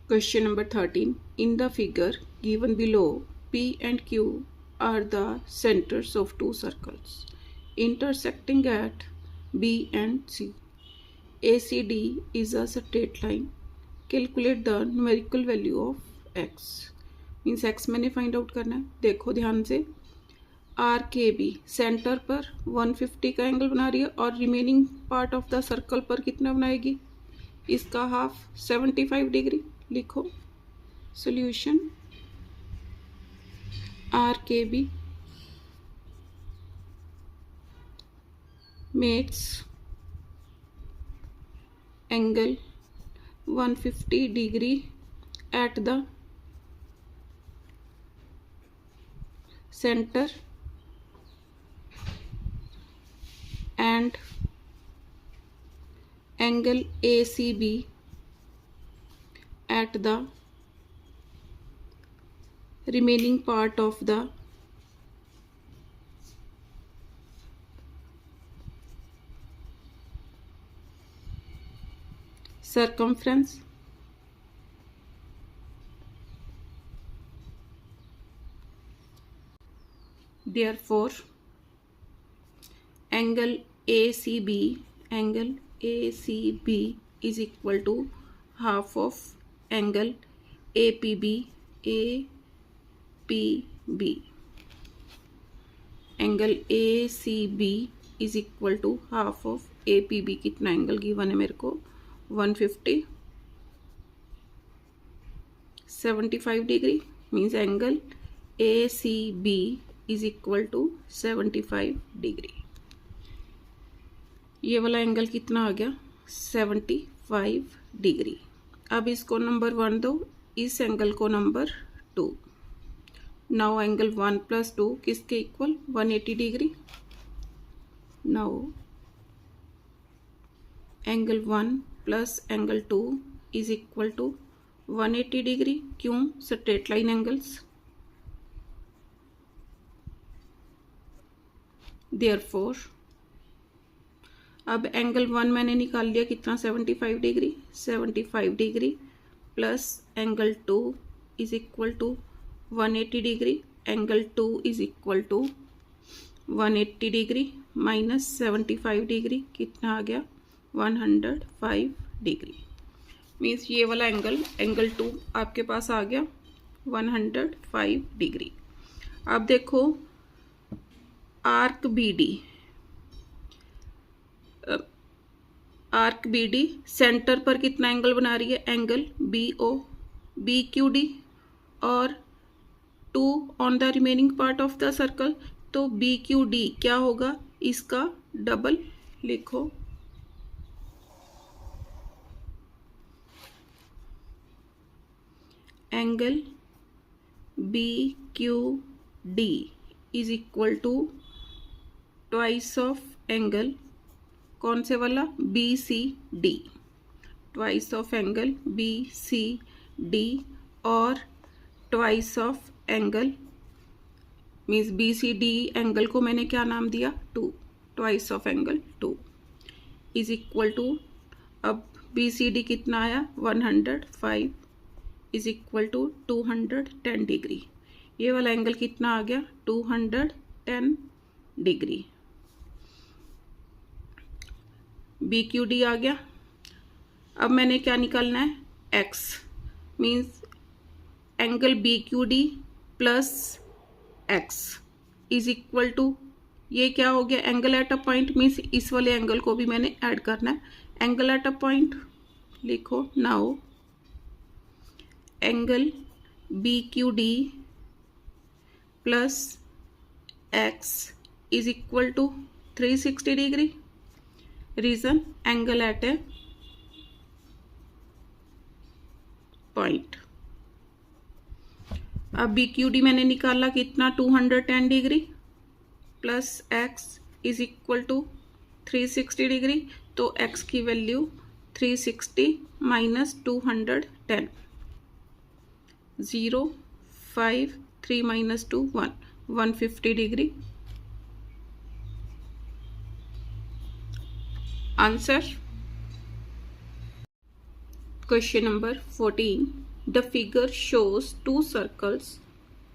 Question number 13. In the figure given below, P and Q are the centers of two circles intersecting at B and C. ACD is a straight line. Calculate the numerical value of x. Means x मैंने find out करना है. देखो ध्यान से, are के B centre पर 150 का angle बना रही है और remaining part of the circle पर कितना बनाएगी, इसका हाफ 75 डिग्री. लिखो सॉल्यूशन. आर के बी makes angle 150 degree at the center and angle ACB at the remaining part of the circumference. Therefore, angle ACB is equal to half of angle APB. Angle ACB is equal to half of APB. कितना angle given है मेरे को, 150 75 degree. Means angle ACB is equal to 75 degree. ये वाला angle कितना आ गया, 75 degree. अब इसको नंबर 1 दो, इस एंगल को नंबर 2. नाउ एंगल 1 + 2 किसके equal, 180 degree. Now angle 1 + angle 2 is equal to 180 degree. क्यों, स्ट्रेट लाइन एंगल्स. Therefore, अब एंगल 1 मैंने निकाल लिया कितना, 75 degree. 75 degree plus angle 2 is equal to 180 degree. Angle 2 is equal to 180 degree minus 75 degree कितना आ गया, 105 डिग्री. मीन्स ये वाला एंगल 2 आपके पास आ गया 105 डिग्री. अब देखो आर्क बी डी सेंटर पर कितना एंगल बना रही है, एंगल BO. BQD और 2 on the remaining part of the circle. तो BQD क्या होगा, इसका डबल. लिखो angle BQD is equal to twice of angle, कौन से वाला, BCD. Twice of angle BCD और twice of angle means BCD angle को मैंने क्या नाम दिया, 2. Twice of angle 2 is equal to, अब BCD कितना आया, 105 इज इक्वल टू 210 डिग्री. ये वाला एंगल कितना आ गया, 210 डिग्री. BQD आ गया. अब मैंने क्या निकालना है, x. Means angle BQD plus x is equal to, ये क्या हो गया, angle at a point. Means इस वाले एंगल को भी मैंने ऐड करना है, एंगल एट अ पॉइंट. लिखो now angle BQD plus x is equal to 360 degree. Reason, angle at a point. अब BQD मैंने निकाला कितना, 210 degree plus x is equal to 360 degree. तो x की value 360 minus 210, 0 5 3 minus 2 1, 150 degree. Answer. Question number 14. The figure shows two circles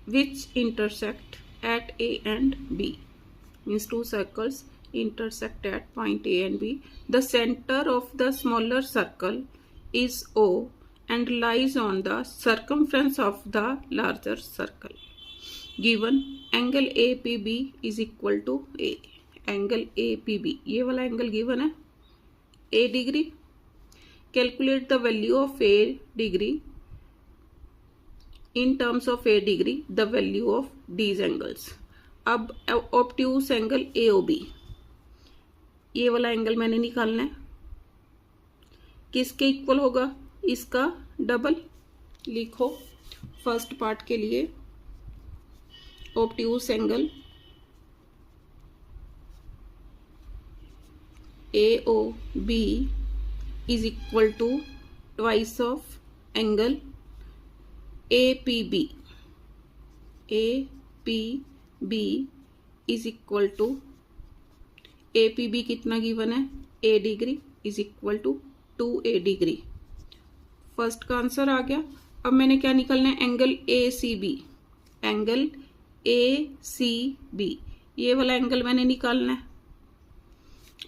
which intersect at A and B. Means two circles intersect at point A and B. The center of the smaller circle is O and lies on the circumference of the larger circle. Given angle APB is equal to A. Angle APB, ये वाला angle given है A degree. Calculate the value of A degree in terms of A degree, the value of these angles. अब obtuse angle AOB, ये वाला angle मैंने निकालना है. किसके इक्वल होगा? इसका डबल. लिखो फर्स्ट पार्ट के लिए obtuse angle AOB is equal to twice of angle APB. APB is equal to APB कितना गिवन है? A degree is equal to 2A degree. First का आंसर आ गया. अब मैंने क्या निकालना है? Angle ACB. एंगल ACB, ये वाला एंगल मैंने निकालना है.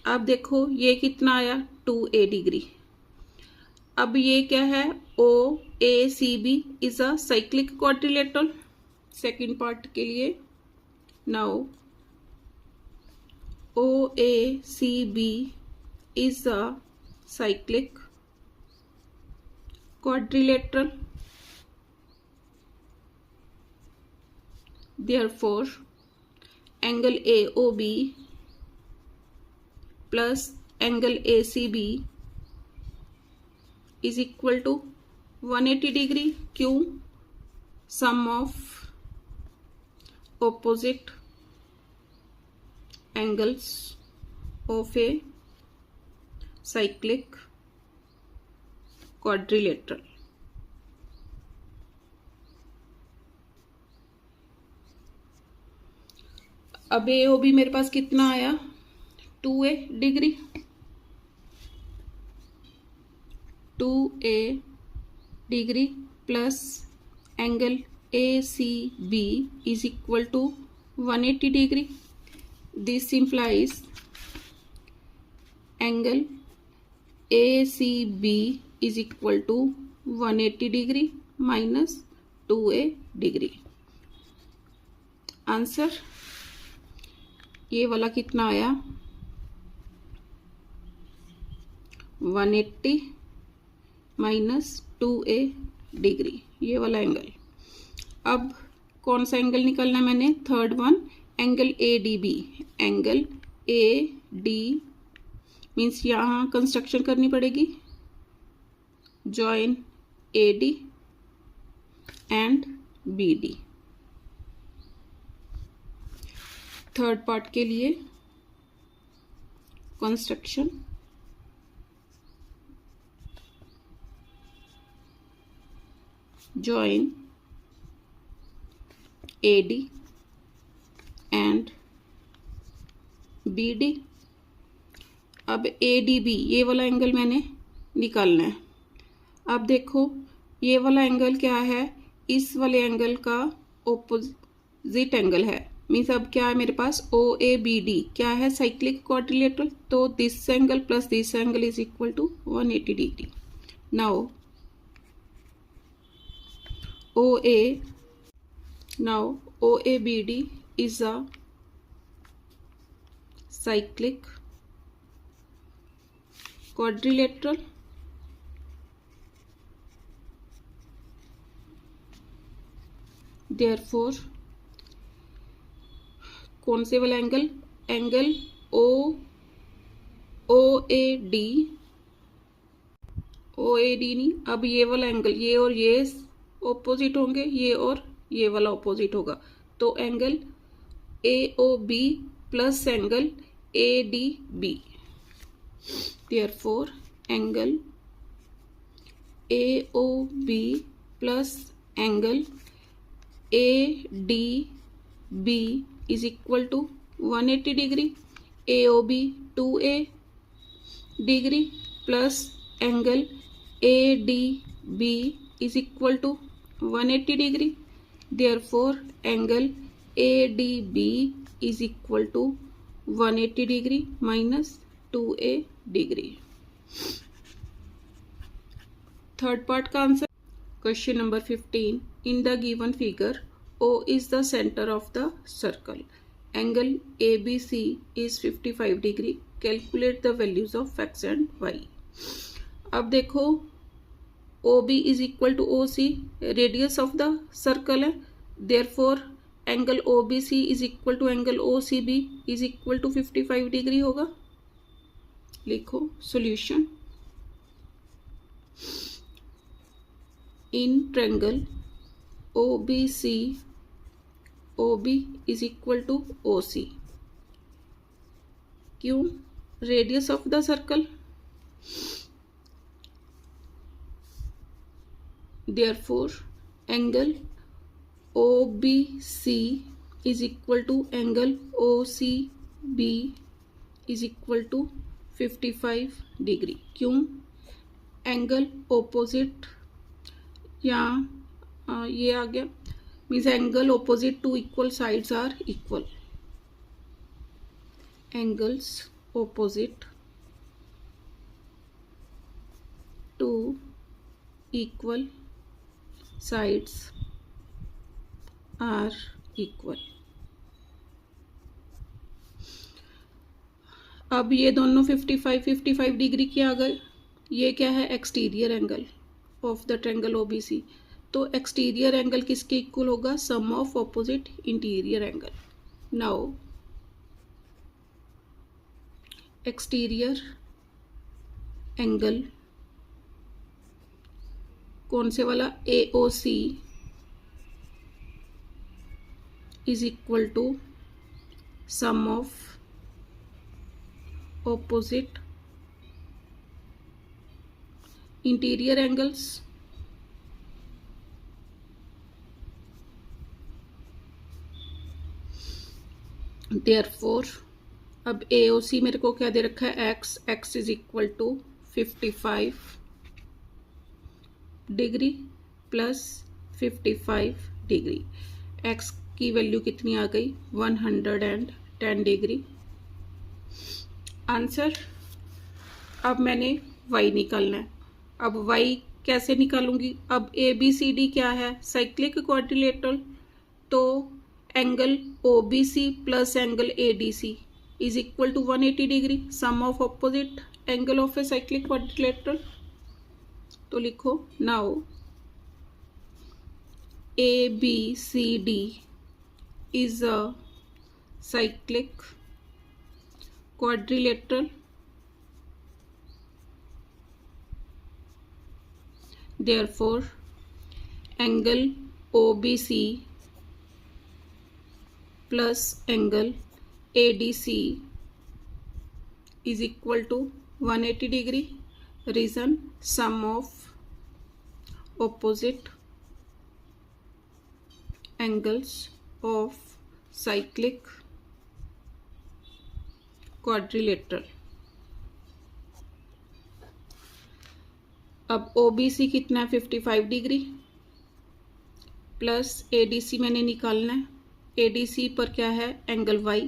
अब देखो ये कितना आया? 2A degree. अब ये क्या है? OACB is a cyclic quadrilateral. Second part के लिए now OACB is a cyclic quadrilateral. Therefore angle AOB plus angle ACB is equal to 180 degree. क्यों? Sum of opposite angles of a cyclic quadrilateral. अब AOB मेरे पास कितना आया? 2A degree. 2A degree plus angle ACB is equal to 180 degree. This implies angle ACB is equal to 180 degree minus 2A degree. Answer ये वाला कितना आया? 180 minus 2A degree, ये वाला एंगल. अब कौन सा एंगल निकालना है मैंने? Third one, angle ADB. Angle AD means यहाँ कंस्ट्रक्शन करनी पड़ेगी. Join AD and BD. Third part के लिए construction. join AD and BD. अब ADB ये वाला एंगल मैंने निकालना है. अब देखो ये वाला एंगल क्या है? इस वाले एंगल का ओपोजिट एंगल है. मीन्स अब क्या है मेरे पास? OABD क्या है? Cyclic quadrilateral. तो this angle plus this angle is equal to 180 degree. Now OABD is a cyclic quadrilateral. Therefore कौन से वाला एंगल? एंगल OAD नहीं. अब ये वाला एंगल, ये और ये ऑपोजिट होंगे, ये और ये वाला ऑपोजिट होगा. तो angle AOB plus angle ADB. Therefore angle AOB plus angle ADB is equal to 180 degree. AOB 2A degree plus angle ADB is equal to 180 degree. Therefore angle A D B is equal to 180 degree minus 2a degree. Third part का answer question number 15। In the given figure O is the center of the circle. Angle ABC is 55 degree. Calculate the values of x and y. अब देखो OB is equal to OC, radius of the circle है, therefore angle OBC is equal to angle OCB is equal to 55 degree होगा। लिखो solution। In triangle OBC OB is equal to OC, क्यों? Radius of the circle, therefore angle OBC is equal to angle OCB is equal to 55 degree. क्यों? Angle opposite, या ये आ गया, means angle opposite to equal sides are equal. Angles opposite to equal sides are equal. अब ये दोनों 55 degree के आ गए। ये क्या है? Exterior angle of the triangle OBC। तो एक्सटीरियर एंगल किसके इक्वल होगा? Sum of opposite interior angle. Now exterior angle कौन से वाला? AOC is equal to sum of opposite interior angles. Therefore अब AOC मेरे को क्या दे रखा है? x is equal to 55 degree plus 55 degree. x की वैल्यू कितनी आ गई? 110 डिग्री। आंसर। अब मैंने y निकालना है। अब y कैसे निकालूंगी? अब ABCD क्या है? Cyclic quadrilateral. तो angle OBC plus angle ADC is equal to 180 degree, sum of opposite angle of a cyclic quadrilateral. तो लिखो now ABCD is a cyclic quadrilateral, therefore angle OBC plus angle ADC is equal to 180 degree. Reason sum of opposite angles of cyclic quadrilateral. अब OBC कितना है? 55 degree plus ADC मैंने निकालना है। ADC पर क्या है? Angle Y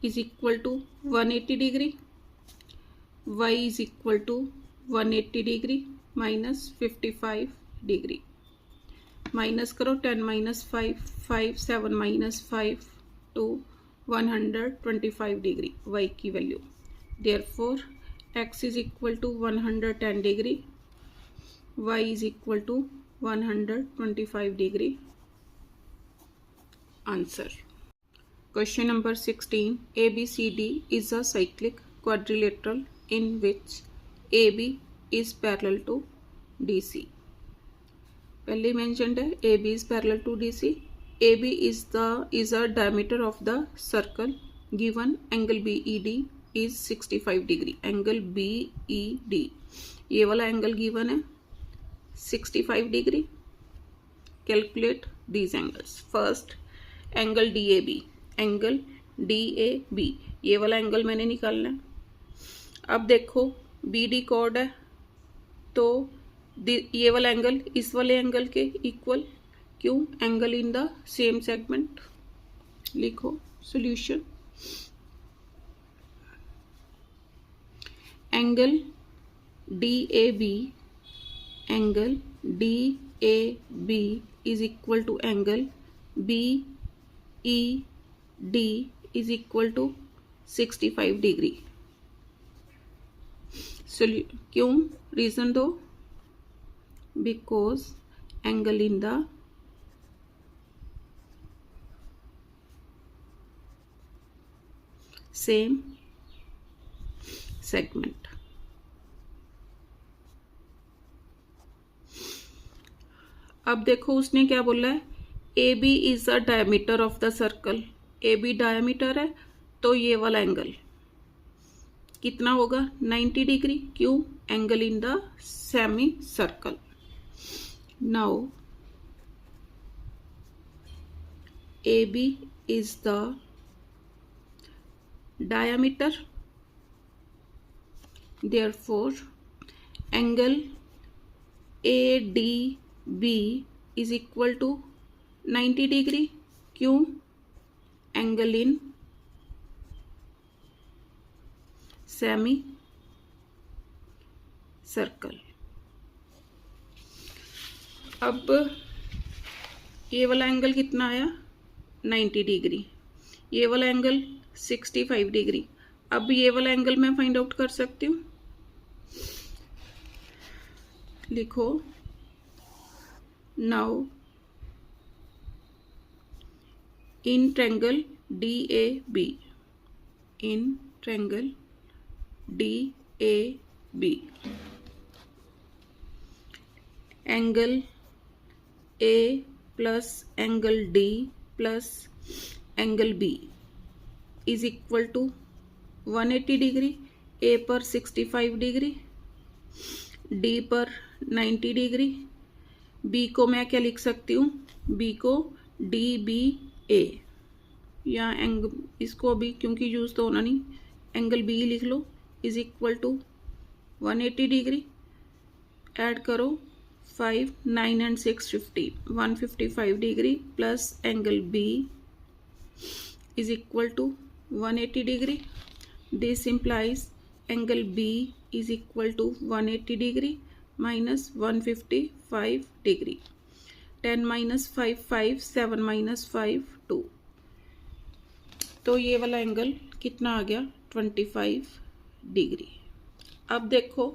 is equal to 180 degree. Y is equal to 180 degree minus 55 degree. Minus करो, 10 minus 5, 5 7 minus 5 two 125 degree Y की value. Therefore x is equal to 110 degree, y is equal to 125 degree. Answer. Question number 16। ABCD is a cyclic quadrilateral in which AB is parallel to DC. पहले mentioned है AB is parallel to DC. AB is a diameter of the circle. Given angle BED is 65 degree. Angle BED ये वाला angle given है 65 degree. Calculate these angles. First angle DAB, angle DAB ये वाला angle मैंने निकालना है। अब देखो BD कॉर्ड है तो ये वाला एंगल इस वाले एंगल के इक्वल, क्यों? Angle in the same segment. लिखो solution. Angle angle D A B is equal to angle B E D is equal to 65 degree. क्यों? रीजन दो। Because angle in the same segment. अब देखो उसने क्या बोला है, A B is the diameter of the circle. A B diameter है तो ये वाला एंगल कितना होगा? 90 डिग्री। क्यों? Angle in the semicircle. Now A B is the diameter, therefore angle ADB is equal to 90 degree। क्यों? Angle in semi circle. अब ये वाला एंगल कितना आया? 90 डिग्री। ये वाला एंगल 65 डिग्री। अब ये वाला एंगल मैं फाइंड आउट कर सकती हूँ। लिखो now in triangle DAB, in triangle DAB angle A plus angle D plus angle B is equal to 180 degree. A पर 65 डिग्री, डी पर 90 डिग्री। बी को मैं क्या लिख सकती हूँ? बी को DBA, या इसको भी क्योंकि यूज तो होना नहीं, एंगल बी लिख लो, is equal to 180 degree. Add करो 5, 9 and 6 50, 155 degree plus angle B is equal to 180 degree. This implies angle B is equal to 180 degree minus 155 degree. 10 minus 5 5, 7 minus 5 2। तो ये वाला एंगल कितना आ गया? 25 डिग्री। अब देखो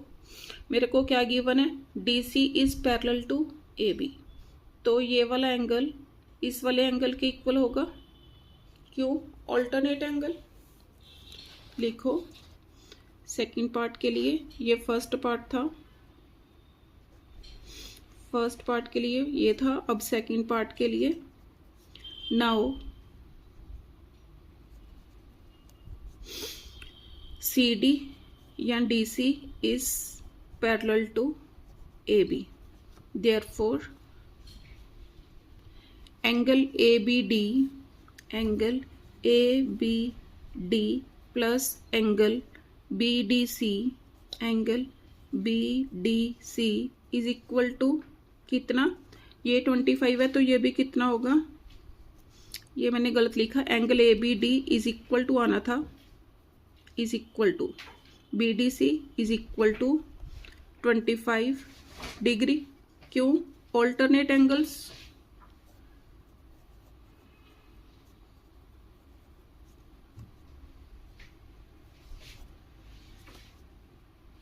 मेरे को क्या गिवन है, DC is parallel to AB, तो ये वाला एंगल इस वाले एंगल के इक्वल होगा। क्यों? Alternate angle. लिखो सेकंड पार्ट के लिए, ये फर्स्ट पार्ट था, फर्स्ट पार्ट के लिए ये था, अब सेकंड पार्ट के लिए। नाउ CD या DC is parallel to AB, therefore angle ABD, angle ABD plus angle BDC, angle BDC is equal to कितना? ये 25 है तो ये भी कितना होगा? ये मैंने गलत लिखा, angle ABD is equal to आना था, is equal to BDC is equal to 25 degree. क्यों? Alternate angles.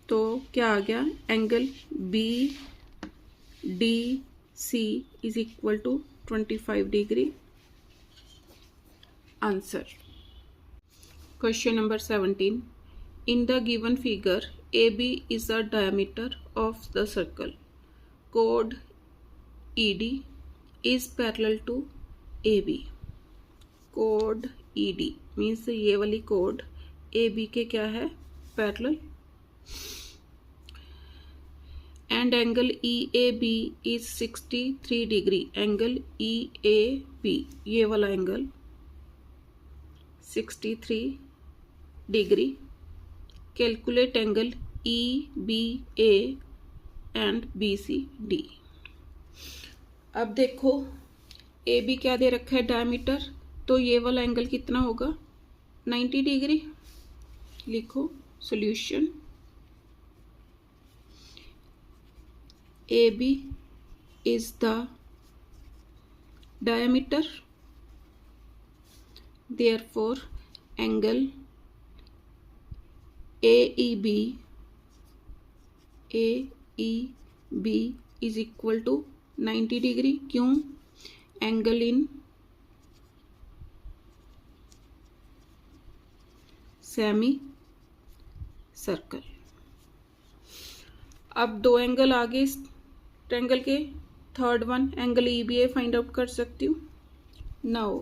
तो क्या आ गया? Angle BDC is equal to 25 degree. Answer question number 17। In the given figure AB is the diameter of the circle. Chord ED is parallel to AB. Chord ED means ये वाली chord AB के क्या है? Parallel. And angle EAB is 63 degree. Angle EAB ये वाला angle 63 degree. Calculate angle EBA and B C D. अब देखो A B क्या दे रखा है डायमीटर, तो ये वाला एंगल कितना होगा 90 डिग्री। लिखो solution A B is the diameter, therefore angle AEB is equal to 90 degree. क्यों? Angle in semi circle. अब दो एंगल आगे इस ट्रायंगल के, third one angle EBA find out कर सकती हूँ। Now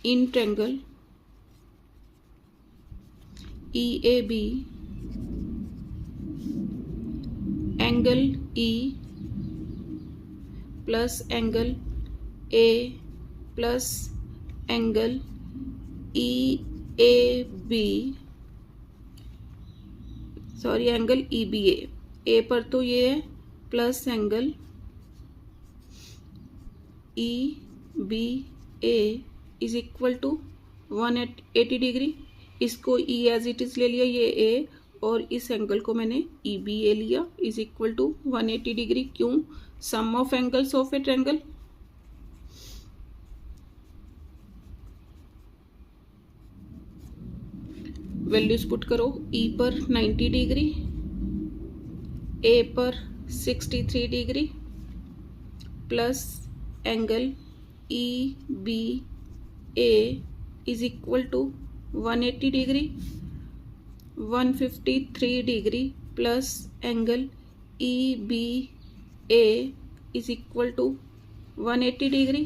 in triangle EAB angle E plus angle A plus angle EAB, sorry angle EBA, A पर तो ये है plus angle EBA is equal to 180 degree. इसको E एज इट इज ले लिया, ये ए, और इस एंगल को मैंने EBA लिया, इज इक्वल टू 180 डिग्री। क्यों? Sum of angles of a triangle. Values put करो, E पर 90 डिग्री, ए पर 63 degree plus angle EBA is equal to 180 degree, 153 degree plus angle EBA is equal to 180 degree.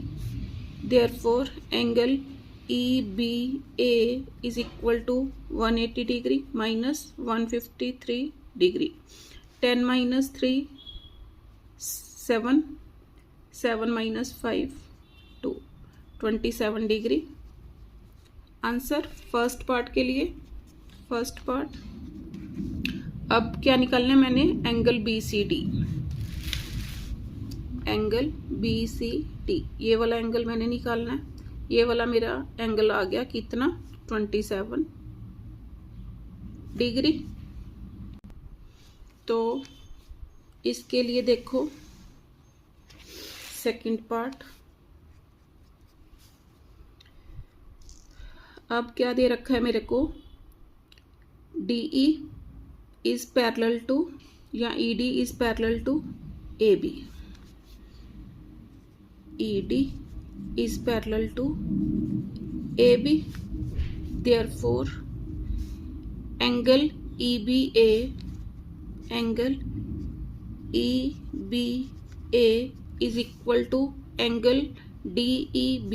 Therefore angle EBA is equal to 180 degree minus 153 degree. 10 minus 3 7, 7 minus 5 2, 27 degree. Answer first part के लिए, first part. अब क्या निकालना है मैंने, angle BCD, angle BCD, ये वाला angle मैंने निकालना है। ये वाला मेरा एंगल आ गया कितना 27 डिग्री। तो इसके लिए देखो सेकंड पार्ट। अब क्या दे रखा है मेरे को, DE इज पैरेलल टू, या ED is parallel to AB, ED is parallel to AB, therefore angle EBA is equal to angle DEB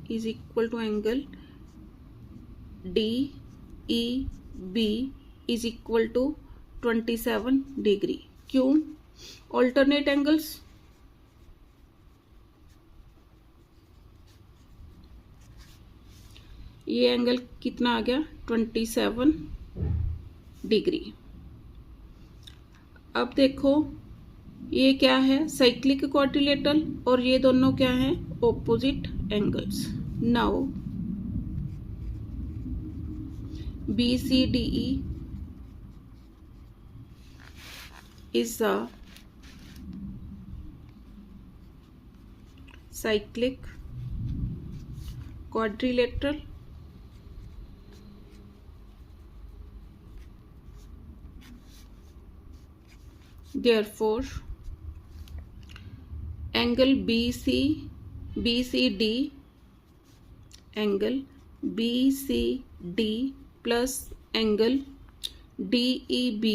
is equal to angle DEB is equal to 27 degree. क्यों? Alternate angles. ये angle कितना आ गया 27 degree. अब देखो ये क्या है, साइक्लिक क्वाड्रिलेटरल, और ये दोनों क्या हैं, opposite angles. Now BCDE is a cyclic quadrilateral therefore angle BCD plus angle DEB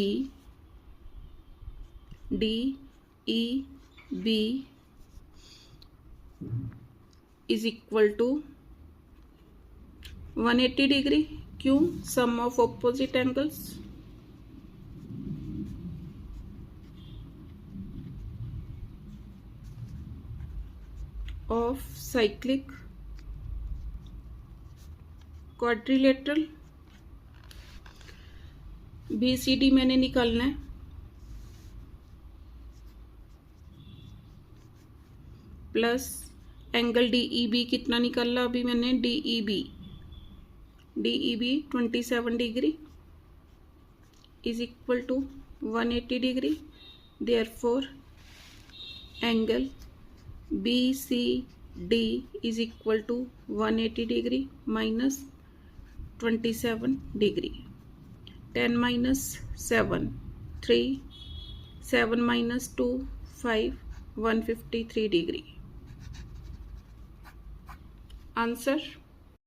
is equal to 180 degree. क्यों? Sum of opposite angles. of cyclic quadrilateral BCD मैंने निकालना है। प्लस एंगल DEB कितना निकाला अभी मैंने, DEB 27 degree is equal to 180 degree. Therefore angle BCD is equal to 180 degree minus 27 degree. 10 minus 7 3, 7 minus 2 5, 153 degree. Answer